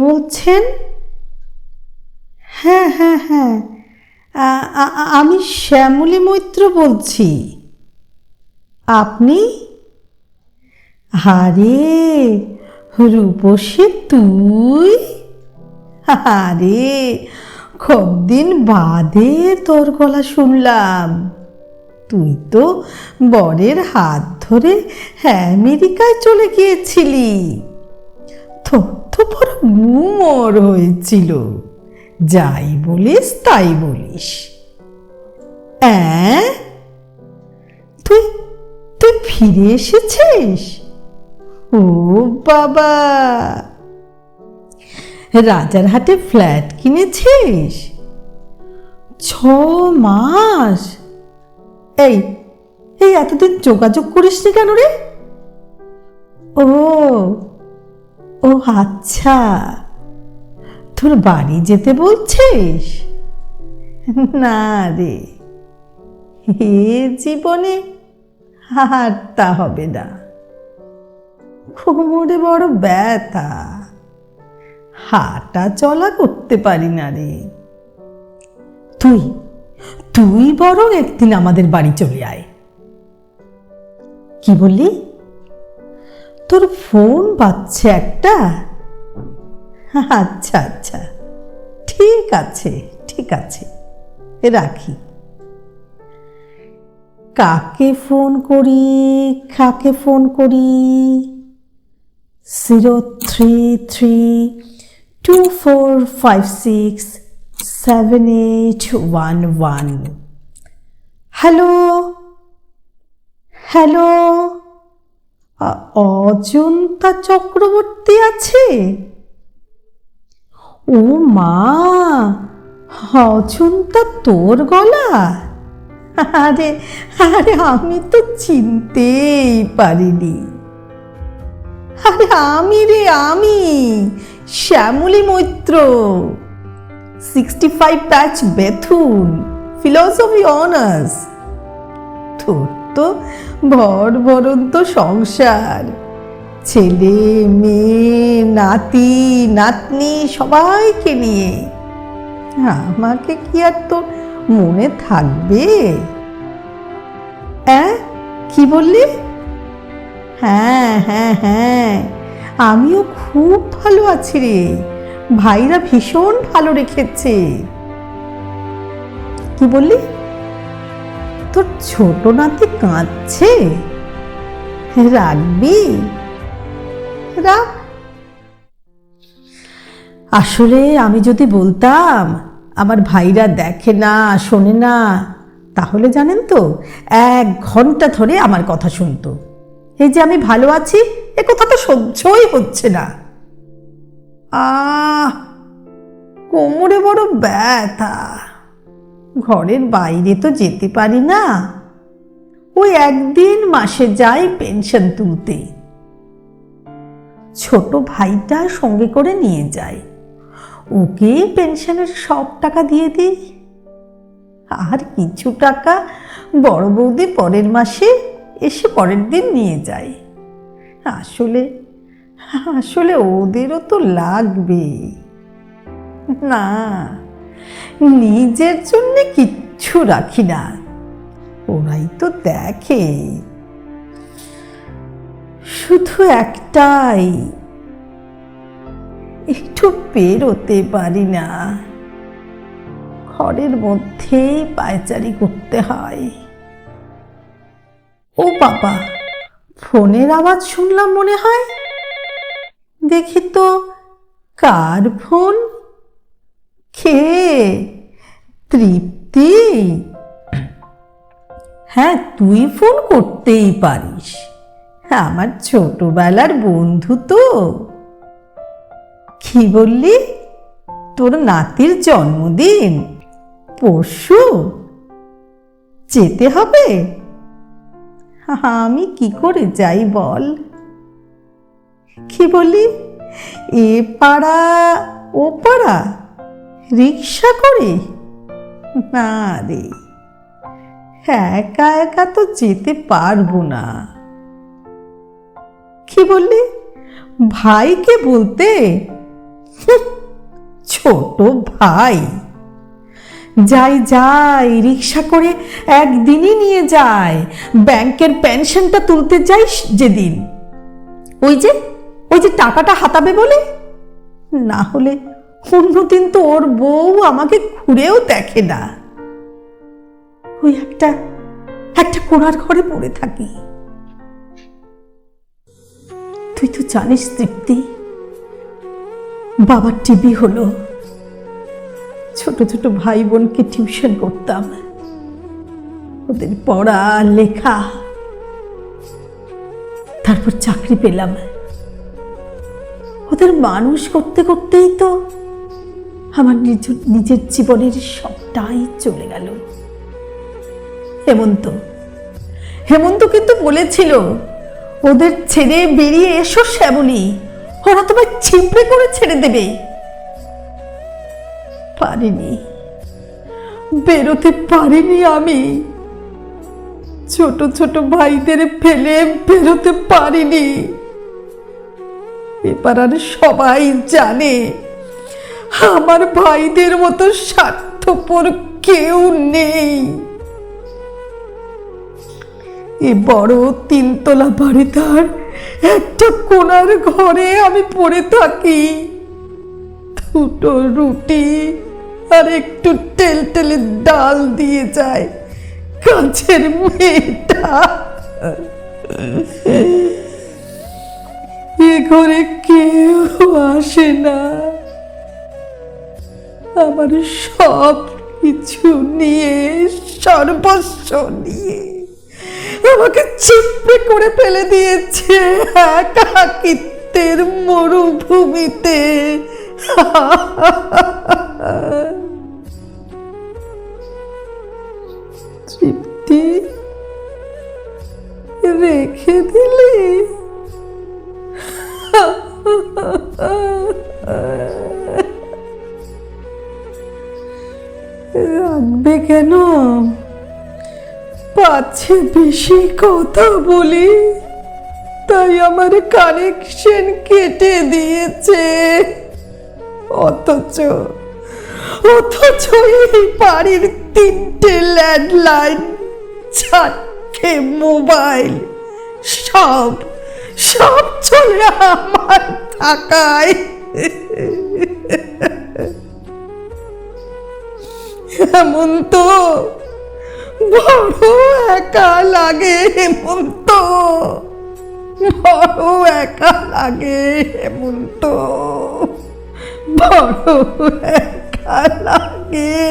বলছেন? হ্যাঁ হ্যাঁ হ্যাঁ, আমি শ্যামলী মৈত্র বলছি। আপনি? আরে রূপসী, তুই? আরে কদিন বাদে তোর গলা শুনলাম। তুই তো বরের হাত ধরে আমেরিকায় চলে গিয়েছিলি। তোর তো বড় গুমর হয়েছিল, যাই বলিস তাই বলিস। তুই তুই ফিরে এসেছিস? ও বাবা, রাজারহাটে ফ্ল্যাট কিনেছিস? 6 মাস? এই এই এতদিন যোগাযোগ করিসনি কেন রে? ও ও আচ্ছা, তোর বাড়ি যেতে বলছিস? না রে, এ জীবনে আর তা হবে না। কোমরে বড় ব্যথা, হাঁটা চলা করতে পারি না রে। তুই তুই বরং একদিন আমাদের বাড়ি চলে আয়। কি বললি? তোর ফোন বাজছে একটা? আচ্ছা আচ্ছা, ঠিক আছে ঠিক আছে, রাখি। কাকে ফোন করি, কাকে ফোন করি? 03324567811। হ্যালো হ্যালো, অজন্তা চক্রবর্তী আছে? ও মা, অজন্তা তোর গলা? আরে আরে আমি তো চিনতেই পারিনি। আরে আমি রে, আমি Shyamali Maitra, 65 batch Bethune, philosophy honours. তোর তো ভর ভরন্ত সংসার, ছেলে মেয়ে নাতি নাতনি সবাইকে নিয়ে। আমাকে কি আর তোর মনে থাকবে? কি বললি? হ্যাঁ হ্যাঁ হ্যাঁ, আমিও খুব ভালো আছি রে, ভাইরা ভীষণ ভালো রেখেছে। কি বললি? তোর ছোট নাতি কাঁদছে? রাখবি? রাখ। আসলে আমি যদি বলতাম আমার ভাইরা দেখে না শোনে না, তাহলে জানেন তো 1 ঘন্টা ধরে আমার কথা শুনতো। এই যে আমি ভালো আছি এ কথা তো সহ্যই হচ্ছে না। কোমরে বড় ব্যথা, ঘরের বাইরে তো যেতে পারি না। ওই একদিন মাসে যাই পেনশন তুলতে, ছোট ভাইটা সঙ্গে করে নিয়ে যায়, ওকে পেনশনের সব টাকা দিয়ে দিই, আর কিছু টাকা বড় বৌদি পরের মাসে এসে পরের দিন নিয়ে যায়। আসলে আসলে ওদেরও তো লাগবে না, নিজের জন্য কিচ্ছু রাখি না, ওরাই তো দেখে। শুধু একটাই, একটু বেরোতে পারি না, ঘরের মধ্যেই পায়চারি করতে হয়। ও বাবা, ফোনের আওয়াজ শুনলাম মনে হয়। দেখি তো কার ফোন? কে? তৃপ্তি? হ্যাঁ, তুই ফোন করতেই পারিস, আমার ছোটবেলার বন্ধু তো। কি বললি? তোর নাতির জন্মদিন পরশু? যেতে হবে? আমি কি করে যাই বল? কি বলি? এ পাড়া ও পাড়া রিক্সা করে? না রে, একা একা তো যেতে পারবো না। কি বললি? ভাইকে বলতে? ছোট ভাই, যাই যাই রিক্সা করে একদিনই নিয়ে যায়। ব্যাংকের পেনশনটা তুলতে যাই যেদিন, ওই যে টাকাটা হাতাবে বলে, না হলে অন্যদিন তো ওর বউ আমাকে ঘুরেও দেখে না। ওই একটা কোণার ঘরে পড়ে থাকি। তুই তো জানিস তৃপ্তি, বাবার টিবি হলো। ছোট ছোট ভাই বোনকে টিউশন করতাম, ওদের পড়া লেখা, তারপর চাকরি পেলাম। ওদের মানুষ করতে করতেই তো আমার নিজের জীবনের সবটাই চলে গেল। হেমন্ত কিন্তু বলেছিল, ওদের ছেড়ে বেরিয়ে এসো শ্যামলী, ওরা তোমায় ছিপড়ে করে ছেড়ে দেবে। বেরোতে পারিনি আমি। ছোট ছোট ভাইদের ফেলে বেরোতে পারিনি। এবার আর সবাই জানে আমার ভাইদের মতো স্বার্থপর কেউ নেই। এ বড় 3 তলা বাড়িটার একটা কোণার ঘরে আমি পড়ে থাকি। 2টো রুটি আর একটু টেলটেলে ডাল দিয়ে যায় কাছের মেয়েটা। এ ঘরে কেউ আসে না। আমার সব কিছু নিয়ে, সর্বস্ব নিয়ে আমাকে চিপড়ে করে ফেলে দিয়েছে একাকিত্বের মরুভূমিতে। তৃপ্তি, রেখে দিলি? রাখবে কেন? পাচ্ছে বেশি কথা বলি, তাই আমার কানেকশন কেটে দিয়েছে। অথচ এই বাড়ির 3টে ল্যান্ডলাইন, 4টে মোবাইল, সব চলে আমার টাকায়। হেমন্ত, বড় একা লাগে হেমন্ত, বড় একা লাগে হেমন্ত, বড় একা লাগে।